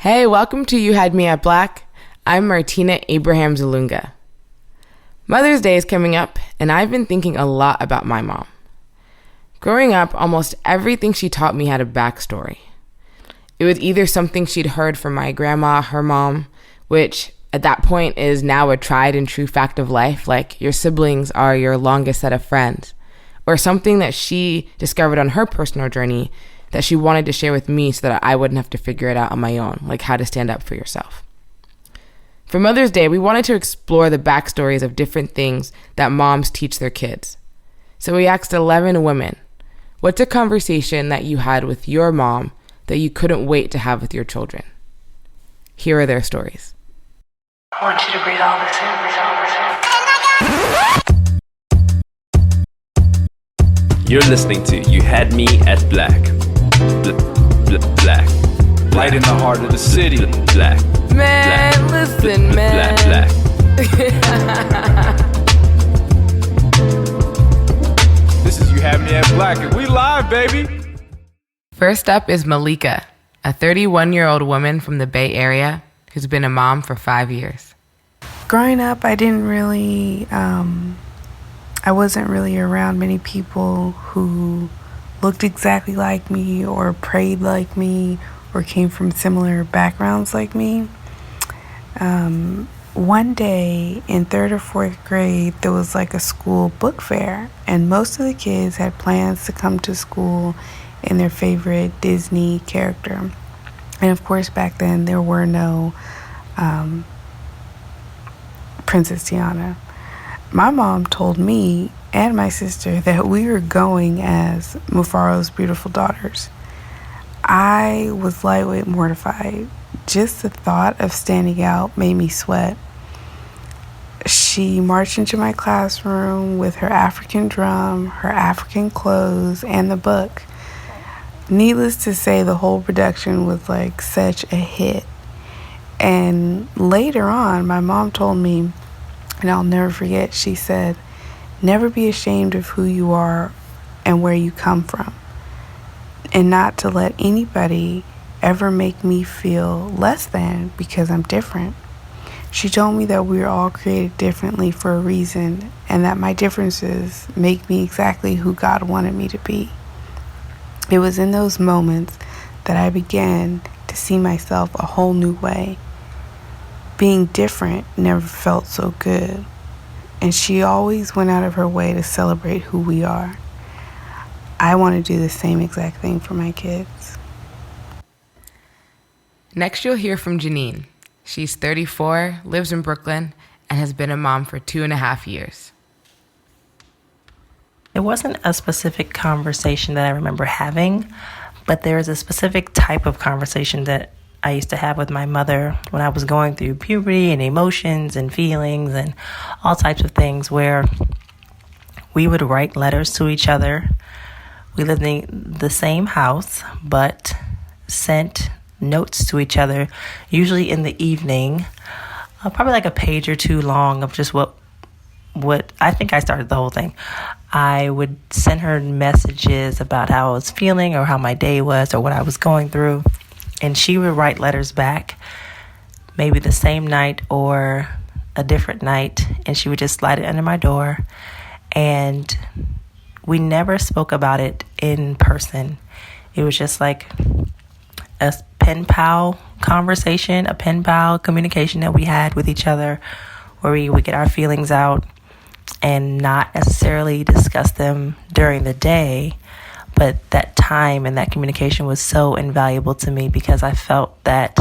Hey, welcome to You Had Me at Black. I'm Martina Abraham Zalunga. Mother's Day is coming up, and I've been thinking a lot about my mom. Growing up, almost everything she taught me had a backstory. It was either something she'd heard from my grandma, her mom, which at that point is now a tried and true fact of life, like your siblings are your longest set of friends, or something that she discovered on her personal journey that she wanted to share with me so that I wouldn't have to figure it out on my own, like how to stand up for yourself. For Mother's Day, we wanted to explore the backstories of different things that moms teach their kids. So we asked 11 women, what's a conversation that you had with your mom that you couldn't wait to have with your children? Here are their stories. I want you to breathe all this in. You're listening to You Had Me at Black. Black. Right in the heart of the city. Black. Man, Black. listen, man. Black. This is You Had Me at Black, and we live, baby. First up is Malika, a 31-year-old woman from the Bay Area who's been a mom for 5 years. Growing up, I wasn't really around many people who looked exactly like me or prayed like me or came from similar backgrounds like me. One day in 3rd or 4th grade, there was like a school book fair, and most of the kids had plans to come to school in their favorite Disney character. And of course, back then, there were no Princess Tiana. My mom told me and my sister that we were going as Mufaro's beautiful daughters. I was lightweight mortified. Just the thought of standing out made me sweat. She marched into my classroom with her African drum, her African clothes, and the book. Needless to say, the whole production was like such a hit. And later on, my mom told me, and I'll never forget, she said, never be ashamed of who you are and where you come from, and not to let anybody ever make me feel less than because I'm different. She told me that we are all created differently for a reason, and that my differences make me exactly who God wanted me to be. It was in those moments that I began to see myself a whole new way. Being different never felt so good, and she always went out of her way to celebrate who we are. I want to do the same exact thing for my kids. Next, you'll hear from Janine. She's 34, lives in Brooklyn, and has been a mom for 2.5 years. It wasn't a specific conversation that I remember having, but there is a specific type of conversation that I used to have with my mother when I was going through puberty and emotions and feelings and all types of things, where we would write letters to each other. We lived in the same house, but sent notes to each other, usually in the evening, probably like a page or two long of just what I think I started the whole thing. I would send her messages about how I was feeling or how my day was or what I was going through. And she would write letters back, maybe the same night or a different night, and she would just slide it under my door. And we never spoke about it in person. It was just like a pen pal conversation, a pen pal communication that we had with each other, where we would get our feelings out and not necessarily discuss them during the day. But that time and that communication was so invaluable to me because I felt that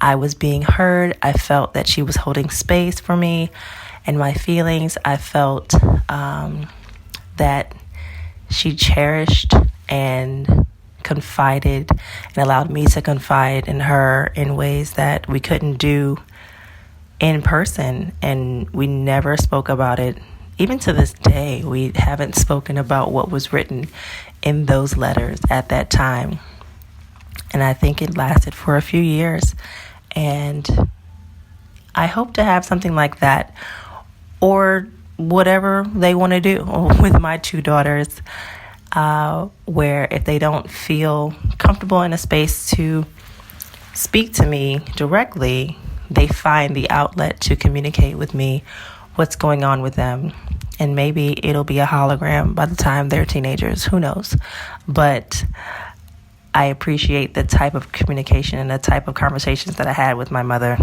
I was being heard. I felt that she was holding space for me and my feelings. I felt that she cherished and confided and allowed me to confide in her in ways that we couldn't do in person. And we never spoke about it. Even to this day, we haven't spoken about what was written in those letters at that time. And I think it lasted for a few years. And I hope to have something like that, or whatever they want to do with my 2 daughters, where if they don't feel comfortable in a space to speak to me directly, they find the outlet to communicate with me what's going on with them. And maybe it'll be a hologram by the time they're teenagers. Who knows? But I appreciate the type of communication and the type of conversations that I had with my mother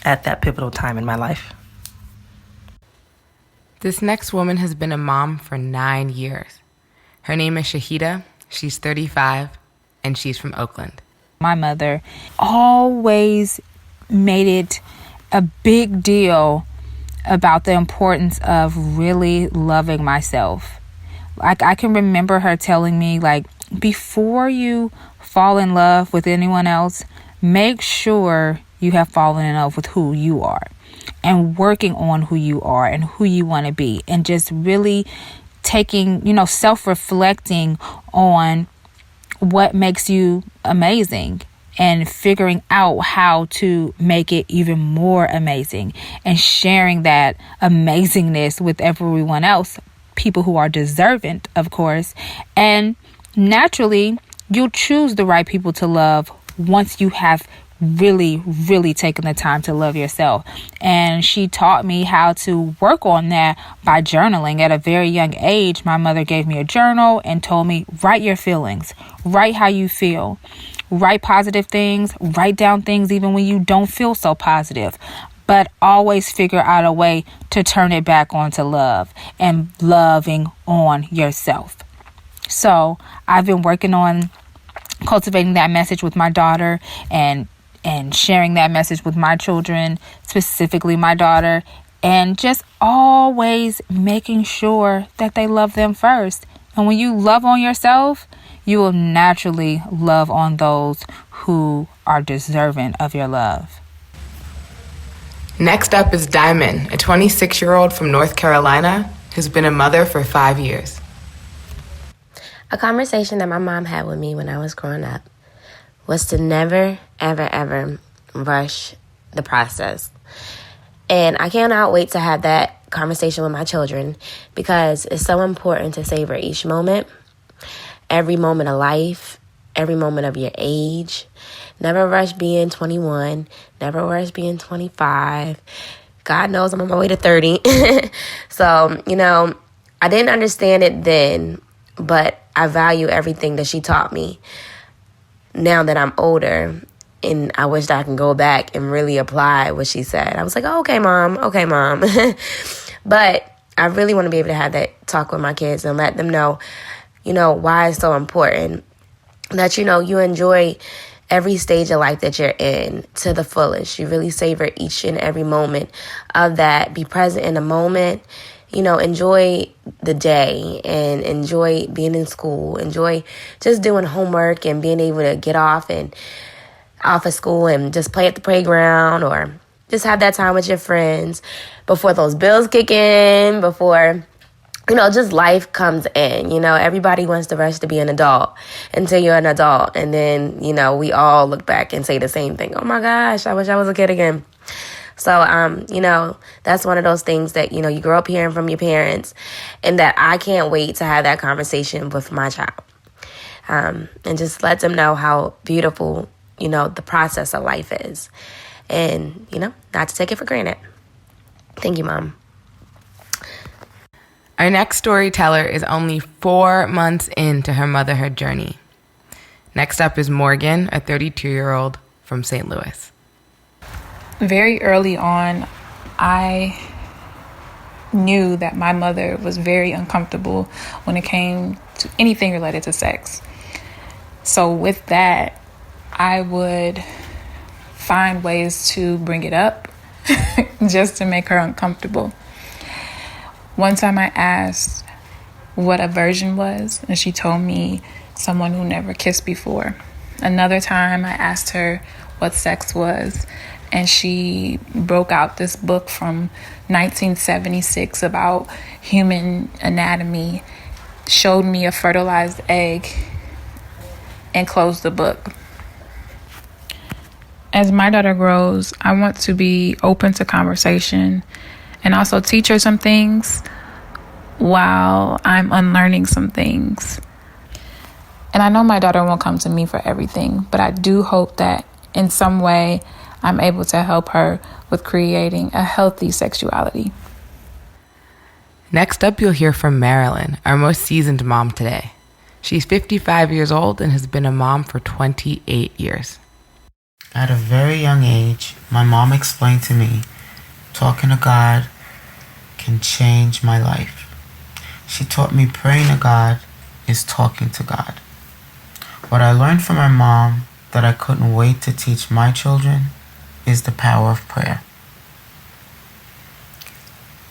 at that pivotal time in my life. This next woman has been a mom for 9 years. Her name is Shahida. She's 35, and she's from Oakland. My mother always made it a big deal about the importance of really loving myself. Like, I can remember her telling me, like, before you fall in love with anyone else, make sure you have fallen in love with who you are and working on who you are and who you want to be, and just really taking, self-reflecting on what makes you amazing and figuring out how to make it even more amazing, and sharing that amazingness with everyone else, people who are deserving, of course. And naturally, you'll choose the right people to love once you have really, really taken the time to love yourself. And she taught me how to work on that by journaling. At a very young age, my mother gave me a journal and told me, write your feelings, write how you feel, write positive things, write down things even when you don't feel so positive, but always figure out a way to turn it back onto love and loving on yourself. So I've been working on cultivating that message with my daughter and sharing that message with my children, specifically my daughter, and just always making sure that they love them first. And when you love on yourself, you will naturally love on those who are deserving of your love. Next up is Diamond, a 26-year-old from North Carolina who's been a mother for 5 years. A conversation that my mom had with me when I was growing up was to never, ever, ever rush the process. And I cannot wait to have that conversation with my children, because it's so important to savor each moment, every moment of life, every moment of your age. Never rush being 21, never rush being 25. God knows I'm on my way to 30. So, I didn't understand it then, but I value everything that she taught me now that I'm older, and I wish that I can go back and really apply what she said. I was like, oh, okay, mom. But I really want to be able to have that talk with my kids and let them know, why it's so important that, you enjoy every stage of life that you're in to the fullest. You really savor each and every moment of that. Be present in the moment. Enjoy the day and enjoy being in school. Enjoy just doing homework and being able to get off of school and just play at the playground, or just have that time with your friends before those bills kick in, before, just life comes in. Everybody wants to rush to be an adult until you're an adult. And then, we all look back and say the same thing. Oh my gosh, I wish I was a kid again. So, that's one of those things that, you grow up hearing from your parents, and that I can't wait to have that conversation with my child. And just let them know how beautiful, the process of life is. And, not to take it for granted. Thank you, Mom. Our next storyteller is only 4 months into her motherhood journey. Next up is Morgan, a 32-year-old from St. Louis. Very early on, I knew that my mother was very uncomfortable when it came to anything related to sex. So with that, I would find ways to bring it up just to make her uncomfortable. One time I asked what a virgin was, and she told me someone who never kissed before. Another time I asked her what sex was, and she broke out this book from 1976 about human anatomy, showed me a fertilized egg, and closed the book. As my daughter grows, I want to be open to conversation and also teach her some things while I'm unlearning some things. And I know my daughter won't come to me for everything, but I do hope that in some way, I'm able to help her with creating a healthy sexuality. Next up, you'll hear from Marilyn, our most seasoned mom today. She's 55 years old and has been a mom for 28 years. At a very young age, my mom explained to me, talking to God can change my life. She taught me praying to God is talking to God. What I learned from my mom that I couldn't wait to teach my children is the power of prayer.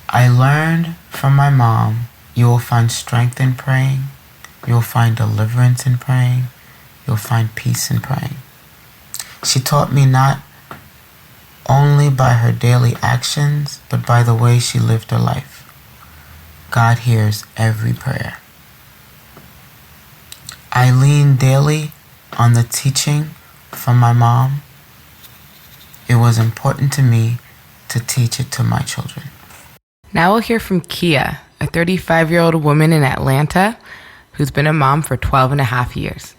I learned from my mom, you will find strength in praying, you'll find deliverance in praying, you'll find peace in praying. She taught me not only by her daily actions, but by the way she lived her life. God hears every prayer. I lean daily on the teaching from my mom. It was important to me to teach it to my children. Now we'll hear from Kia, a 35-year-old woman in Atlanta who's been a mom for 12 and a half years.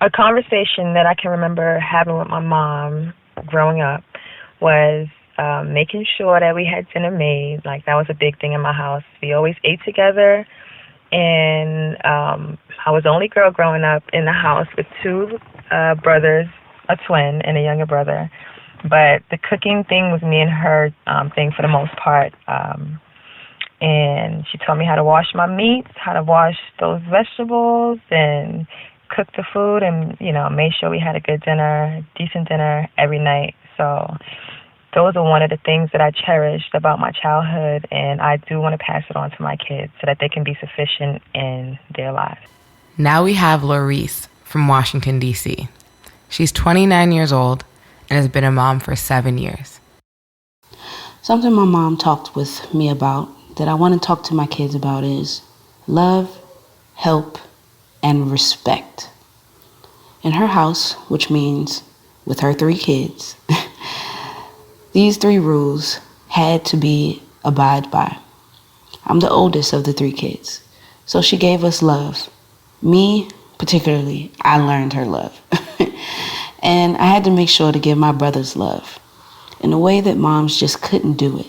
A conversation that I can remember having with my mom growing up was making sure that we had dinner made. Like, that was a big thing in my house. We always ate together, and I was the only girl growing up in the house with two brothers, a twin and a younger brother. But the cooking thing was me and her thing for the most part. And she taught me how to wash my meats, how to wash those vegetables, and cook the food, and, you know, made sure we had a good dinner, decent dinner every night. So those are one of the things that I cherished about my childhood, and I do want to pass it on to my kids so that they can be sufficient in their lives. Now we have Laurice from Washington, D.C. She's 29 years old and has been a mom for 7 years. Something my mom talked with me about that I want to talk to my kids about is love, help, and respect. In her house, which means with her 3 kids, these 3 rules had to be abided by. I'm the oldest of the 3 kids, so she gave us love. Me, particularly, I learned her love. And I had to make sure to give my brothers love in a way that moms just couldn't do it.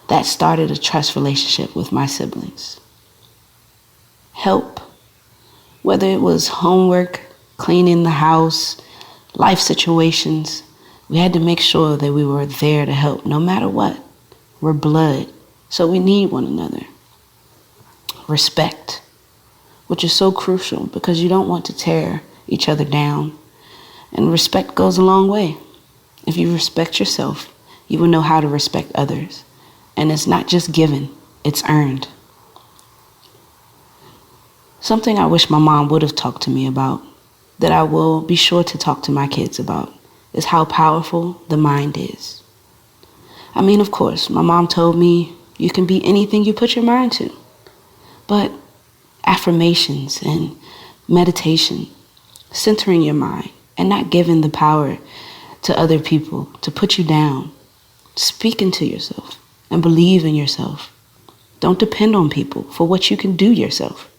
That started a trust relationship with my siblings. Help, whether it was homework, cleaning the house, life situations, we had to make sure that we were there to help no matter what. We're blood, so we need one another. Respect, which is so crucial because you don't want to tear each other down. And respect goes a long way. If you respect yourself, you will know how to respect others. And it's not just given, it's earned. Something I wish my mom would have talked to me about, that I will be sure to talk to my kids about, is how powerful the mind is. I mean, of course, my mom told me you can be anything you put your mind to. But affirmations and meditation, centering your mind, and not giving the power to other people to put you down. Speaking to yourself and believe in yourself. Don't depend on people for what you can do yourself.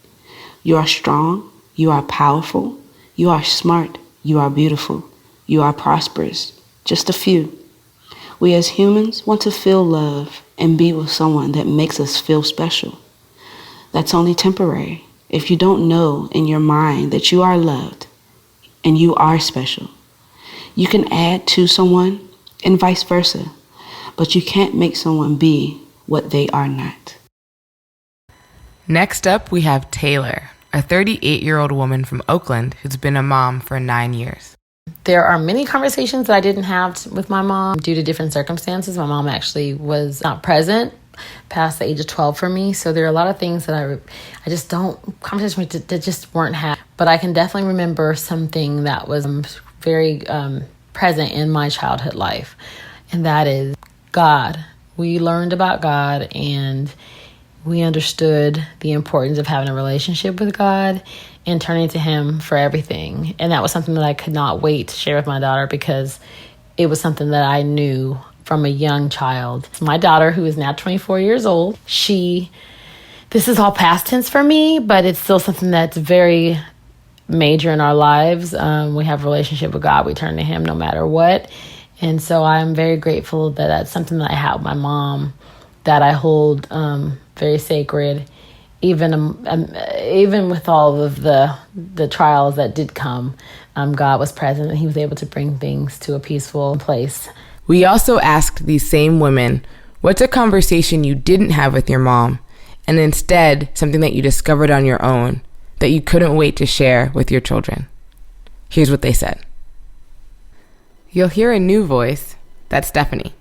You are strong, you are powerful, you are smart, you are beautiful, you are prosperous. Just a few. We as humans want to feel love and be with someone that makes us feel special. That's only temporary. If you don't know in your mind that you are loved, and you are special. You can add to someone and vice versa, but you can't make someone be what they are not. Next up, we have Taylor, a 38-year-old woman from Oakland who's been a mom for 9 years. There are many conversations that I didn't have with my mom due to different circumstances. My mom actually was not present past the age of 12 for me. So there are a lot of things that I just don't, conversations that just weren't had. But I can definitely remember something that was very present in my childhood life. And that is God. We learned about God and we understood the importance of having a relationship with God and turning to Him for everything. And that was something that I could not wait to share with my daughter because it was something that I knew from a young child. My daughter, who is now 24 years old, this is all past tense for me, but it's still something that's very major in our lives. We have a relationship with God. We turn to him no matter what. And so I'm very grateful that that's something that I have with my mom that I hold very sacred. Even with all of the trials that did come, God was present and he was able to bring things to a peaceful place. We also asked these same women, what's a conversation you didn't have with your mom, and instead something that you discovered on your own that you couldn't wait to share with your children? Here's what they said. You'll hear a new voice. That's Stephanie.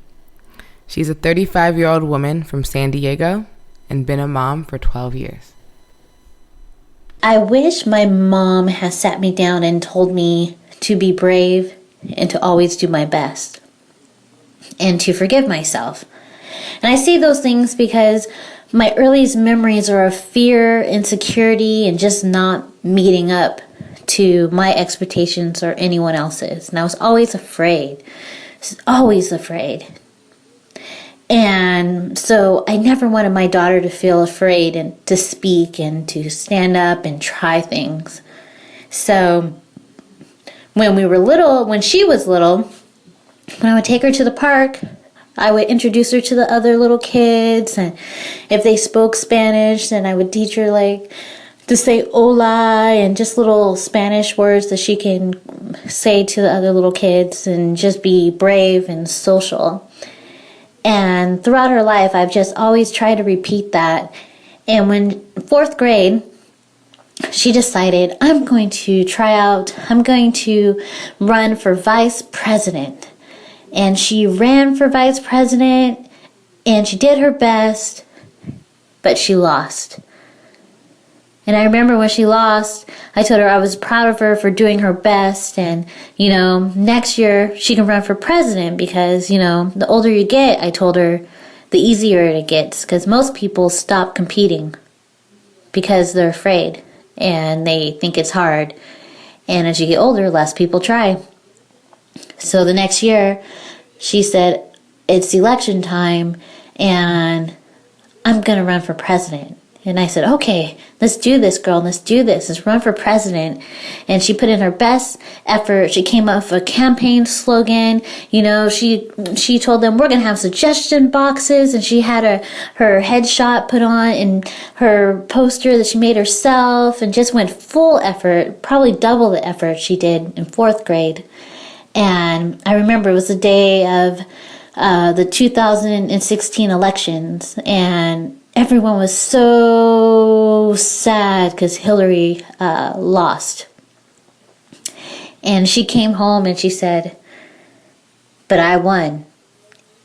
She's a 35-year-old woman from San Diego and been a mom for 12 years. I wish my mom had sat me down and told me to be brave and to always do my best and to forgive myself. And I say those things because my earliest memories are of fear, insecurity, and just not meeting up to my expectations or anyone else's. And I was always afraid. Always afraid. And so I never wanted my daughter to feel afraid and to speak and to stand up and try things. So when she was little, when I would take her to the park, I would introduce her to the other little kids, and if they spoke Spanish, then I would teach her to say hola and just little Spanish words that she can say to the other little kids and just be brave and social. And throughout her life, I've just always tried to repeat that. And when 4th grade, she decided, I'm going to run for vice president. And she ran for vice president, and she did her best, but she lost. And I remember when she lost, I told her I was proud of her for doing her best, and, next year she can run for president because, the older you get, I told her, the easier it gets, because most people stop competing because they're afraid and they think it's hard. And as you get older, less people try. So the next year, she said, it's election time, and I'm going to run for president. And I said, okay, let's do this, girl. Let's do this. Let's run for president. And she put in her best effort. She came up with a campaign slogan. She told them, we're going to have suggestion boxes. And she had her headshot put on and her poster that she made herself, and just went full effort, probably double the effort she did in 4th grade. And I remember it was the day of the 2016 elections, and everyone was so sad because Hillary lost. And she came home and she said, but I won.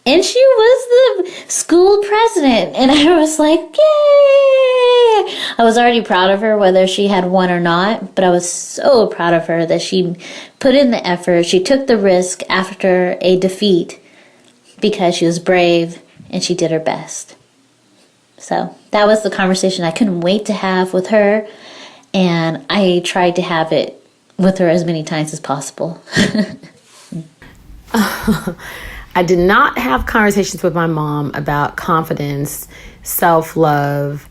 And she was the school president. And I was like, yay! I was already proud of her, whether she had won or not. But I was so proud of her that she put in the effort. She took the risk after a defeat because she was brave and she did her best. So that was the conversation I couldn't wait to have with her. And I tried to have it with her as many times as possible. I did not have conversations with my mom about confidence, self-love,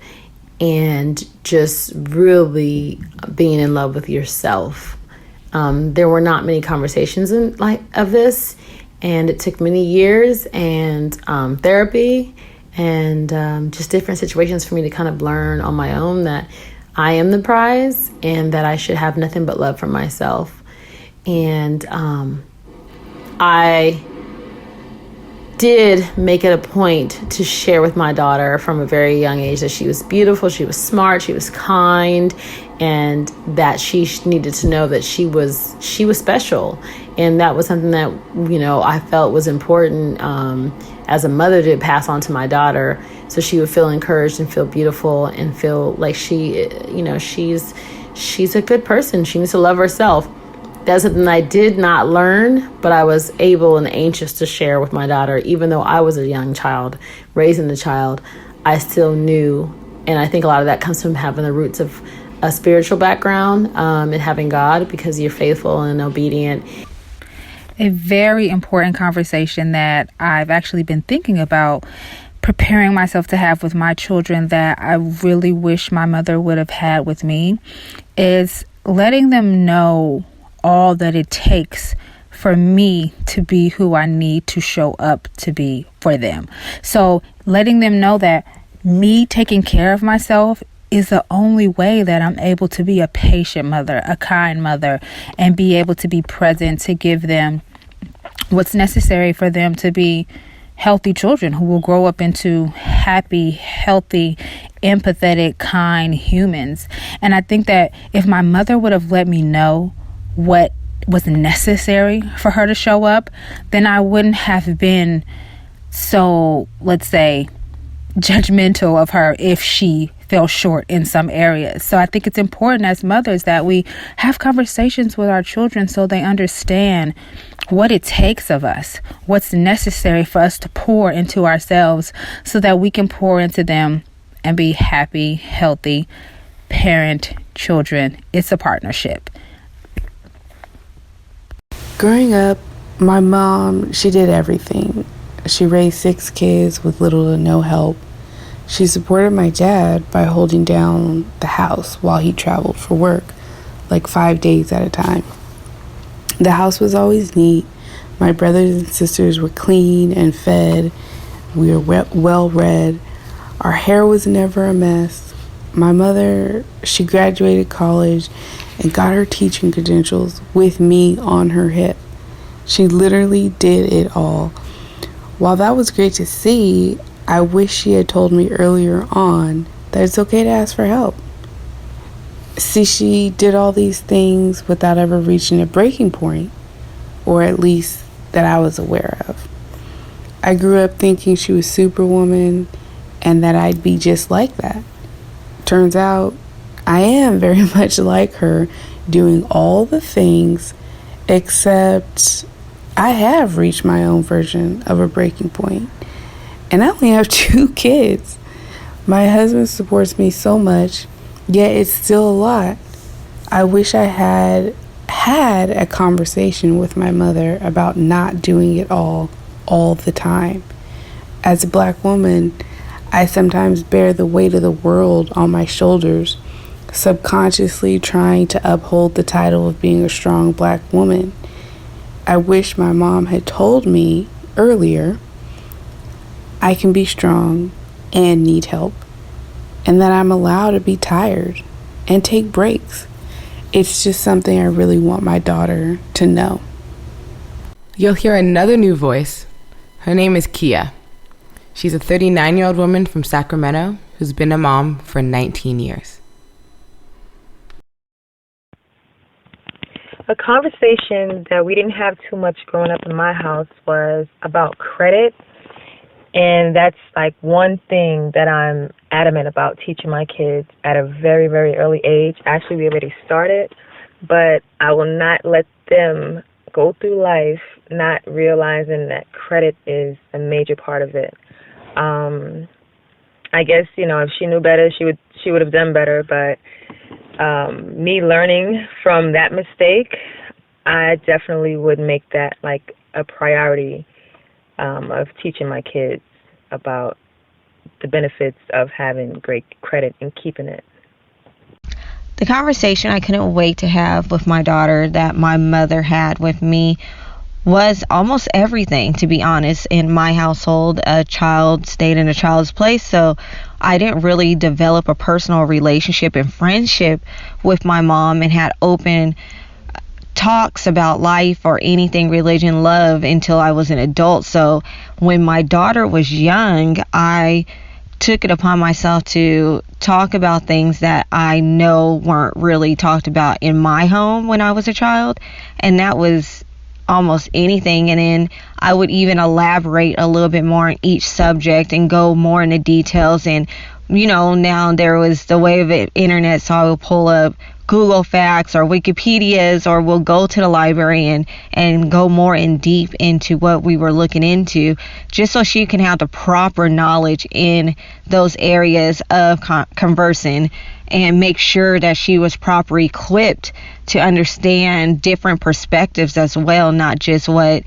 and just really being in love with yourself. There were not many conversations of this, and it took many years and therapy and just different situations for me to kind of learn on my own that I am the prize and that I should have nothing but love for myself. And I did make it a point to share with my daughter from a very young age that she was beautiful, she was smart, she was kind, and that she needed to know that she was special. And that was something that, I felt was important as a mother to pass on to my daughter, so she would feel encouraged and feel beautiful and feel like she's a good person. She needs to love herself. That's something I did not learn, but I was able and anxious to share with my daughter. Even though I was a young child, raising the child, I still knew. And I think a lot of that comes from having the roots of a spiritual background and having God, because you're faithful and obedient. A very important conversation that I've actually been thinking about preparing myself to have with my children that I really wish my mother would have had with me is letting them know all that it takes for me to be who I need to show up to be for them. So letting them know that me taking care of myself is the only way that I'm able to be a patient mother, a kind mother, and be able to be present to give them what's necessary for them to be healthy children who will grow up into happy, healthy, empathetic, kind humans. And I think that if my mother would have let me know what was necessary for her to show up, then I wouldn't have been so, let's say, judgmental of her if she fell short in some areas. So I think it's important as mothers that we have conversations with our children so they understand what it takes of us, what's necessary for us to pour into ourselves so that we can pour into them and be happy, healthy, parent, children. It's a partnership. Growing up, my mom, she did everything. She raised 6 kids with little to no help. She supported my dad by holding down the house while he traveled for work, like 5 days at a time. The house was always neat. My brothers and sisters were clean and fed. We were well read. Our hair was never a mess. My mother, she graduated college and got her teaching credentials with me on her hip. She literally did it all. While that was great to see, I wish she had told me earlier on that it's okay to ask for help. See, she did all these things without ever reaching a breaking point, or at least that I was aware of. I grew up thinking she was Superwoman and that I'd be just like that. Turns out I am very much like her, doing all the things, except I have reached my own version of a breaking point. And I only have 2 kids. My husband supports me so much, yet it's still a lot. I wish I had a conversation with my mother about not doing it all the time. As a Black woman, I sometimes bear the weight of the world on my shoulders, subconsciously trying to uphold the title of being a strong Black woman. I wish my mom had told me earlier I can be strong and need help, and that I'm allowed to be tired and take breaks. It's just something I really want my daughter to know. You'll hear another new voice. Her name is Kia. She's a 39-year-old woman from Sacramento who's been a mom for 19 years. A conversation that we didn't have too much growing up in my house was about credit. And that's like one thing that I'm adamant about teaching my kids at a very, very early age. Actually, we already started, but I will not let them go through life not realizing that credit is a major part of it. I guess, if she knew better, she would have done better. But me learning from that mistake, I definitely would make that like a priority of teaching my kids about the benefits of having great credit and keeping it. The conversation I couldn't wait to have with my daughter that my mother had with me was almost everything, to be honest. In my household, a child stayed in a child's place, so I didn't really develop a personal relationship and friendship with my mom and had open talks about life or anything religion, love until I was an adult. So when my daughter was young, I took it upon myself to talk about things that I know weren't really talked about in my home when I was a child, and that was almost anything. And then I would even elaborate a little bit more on each subject and go more into details. And now there was the way of the internet, so I would pull up Google Facts or Wikipedias, or we'll go to the library and go more in deep into what we were looking into, just so she can have the proper knowledge in those areas of conversing, and make sure that she was properly equipped to understand different perspectives as well, not just what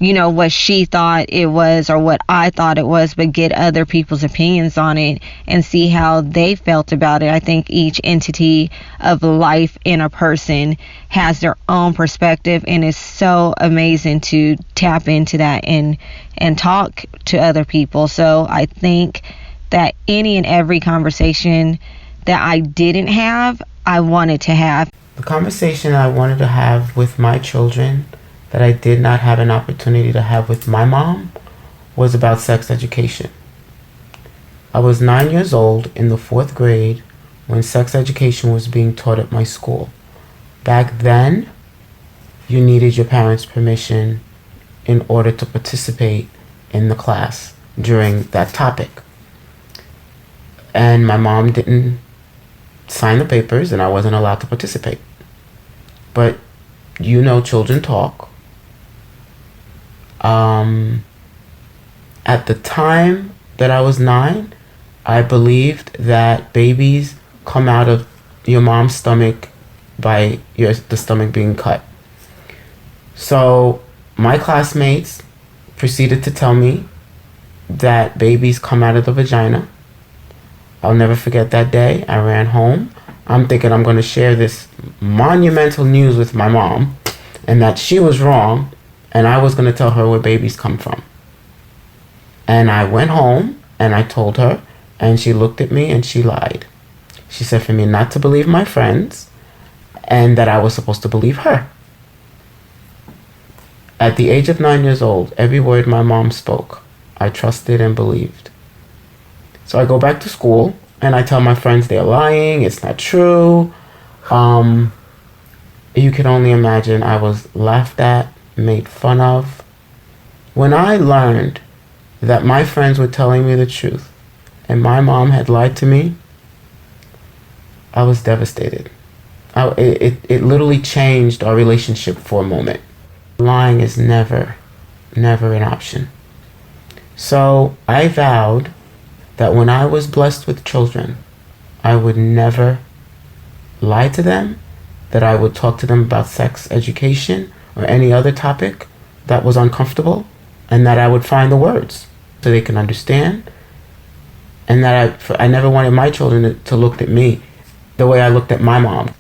what she thought it was or what I thought it was, but get other people's opinions on it and see how they felt about it. I think each entity of life in a person has their own perspective, and it's so amazing to tap into that and talk to other people. So I think that any and every conversation that I didn't have, I wanted to have. The conversation I wanted to have with my children that I did not have an opportunity to have with my mom was about sex education. I was 9 years old in the 4th grade when sex education was being taught at my school. Back then, you needed your parents' permission in order to participate in the class during that topic. And my mom didn't sign the papers and I wasn't allowed to participate. But children talk. At the time that I was 9, I believed that babies come out of your mom's stomach by the stomach being cut. So my classmates proceeded to tell me that babies come out of the vagina. I'll never forget that day. I ran home. I'm thinking I'm going to share this monumental news with my mom and that she was wrong and I was going to tell her where babies come from. And I went home and I told her, and she looked at me and she lied. She said for me not to believe my friends and that I was supposed to believe her. At the age of 9 years old, every word my mom spoke, I trusted and believed. So I go back to school and I tell my friends they're lying, it's not true. You can only imagine I was laughed at, made fun of. When I learned that my friends were telling me the truth and my mom had lied to me, I was devastated. It literally changed our relationship for a moment. Lying is never an option. So I vowed that when I was blessed with children, I would never lie to them, that I would talk to them about sex education or any other topic that was uncomfortable, and that I would find the words so they can understand, and that I never wanted my children to look at me the way I looked at my mom.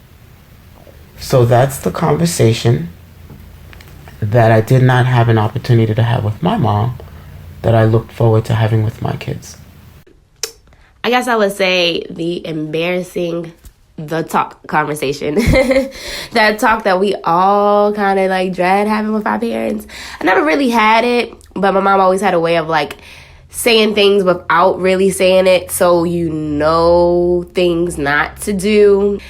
So that's the conversation that I did not have an opportunity to have with my mom that I looked forward to having with my kids. I guess I would say the embarrassing the talk conversation. That talk that we all kind of like dread having with our parents. I never really had it, but my mom always had a way of like saying things without really saying it, so things not to do.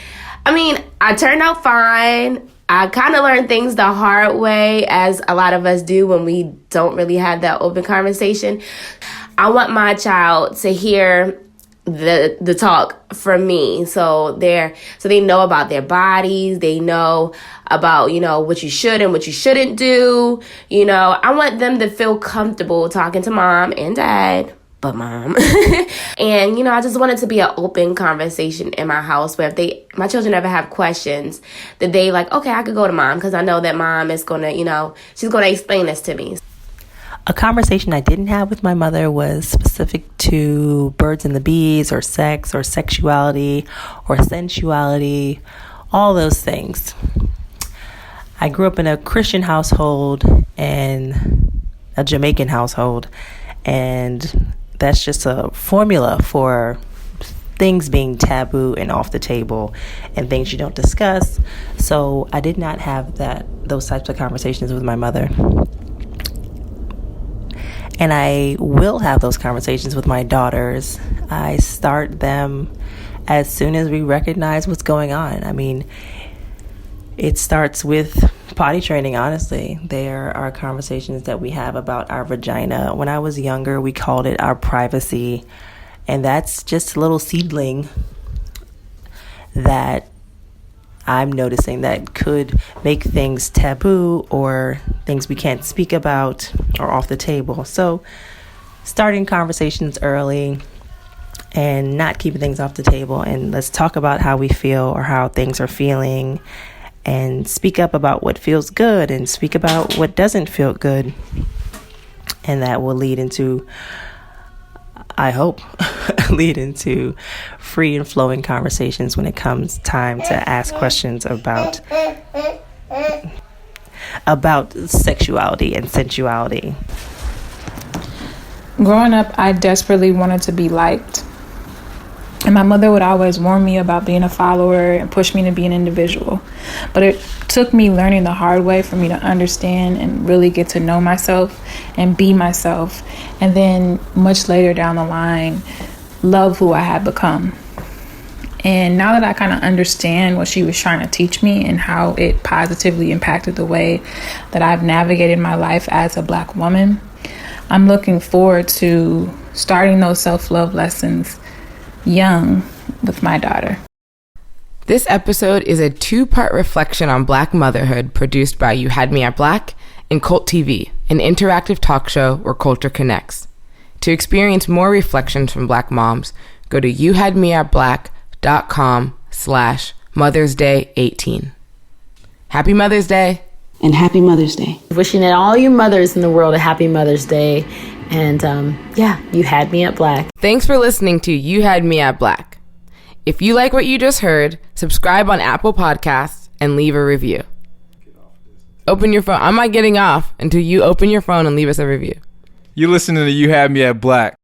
I mean, I turned out fine. I kind of learned things the hard way, as a lot of us do when we don't really have that open conversation. I want my child to hear the talk from me, so they know about their bodies, they know about what you should and what you shouldn't do. I want them to feel comfortable talking to mom and dad, but mom. And I just want it to be an open conversation in my house where if my children ever have questions, that they like, okay, I could go to mom because I know that mom is gonna she's gonna explain this to me. A conversation I didn't have with my mother was specific to birds and the bees, or sex, or sexuality, or sensuality, all those things. I grew up in a Christian household and a Jamaican household, and that's just a formula for things being taboo and off the table and things you don't discuss. So I did not have those types of conversations with my mother. And I will have those conversations with my daughters. I start them as soon as we recognize what's going on. I mean, it starts with potty training, honestly. There are conversations that we have about our vagina. When I was younger, we called it our privacy. And that's just a little seedling that I'm noticing that could make things taboo or things we can't speak about or off the table. So starting conversations early and not keeping things off the table, and let's talk about how we feel or how things are feeling, and speak up about what feels good and speak about what doesn't feel good. And that will lead into, I hope, lead into free and flowing conversations when it comes time to ask questions about sexuality and sensuality. Growing up, I desperately wanted to be liked. And my mother would always warn me about being a follower and push me to be an individual. But it took me learning the hard way for me to understand and really get to know myself and be myself. And then much later down the line, love who I had become. And now that I kind of understand what she was trying to teach me and how it positively impacted the way that I've navigated my life as a Black woman, I'm looking forward to starting those self-love lessons young with my daughter. This episode is a 2-part reflection on Black motherhood produced by You Had Me at Black and CultTV, an interactive talk show where culture connects. To experience more reflections from Black moms, go to youhadmeatblack.com/Mother's Day 18. Happy Mother's Day! And happy Mother's Day. Wishing all you mothers in the world a happy Mother's Day. And you had me at Black. Thanks for listening to You Had Me at Black. If you like what you just heard, subscribe on Apple Podcasts and leave a review. Open your phone. I'm not getting off until you open your phone and leave us a review. You listening to You Had Me at Black.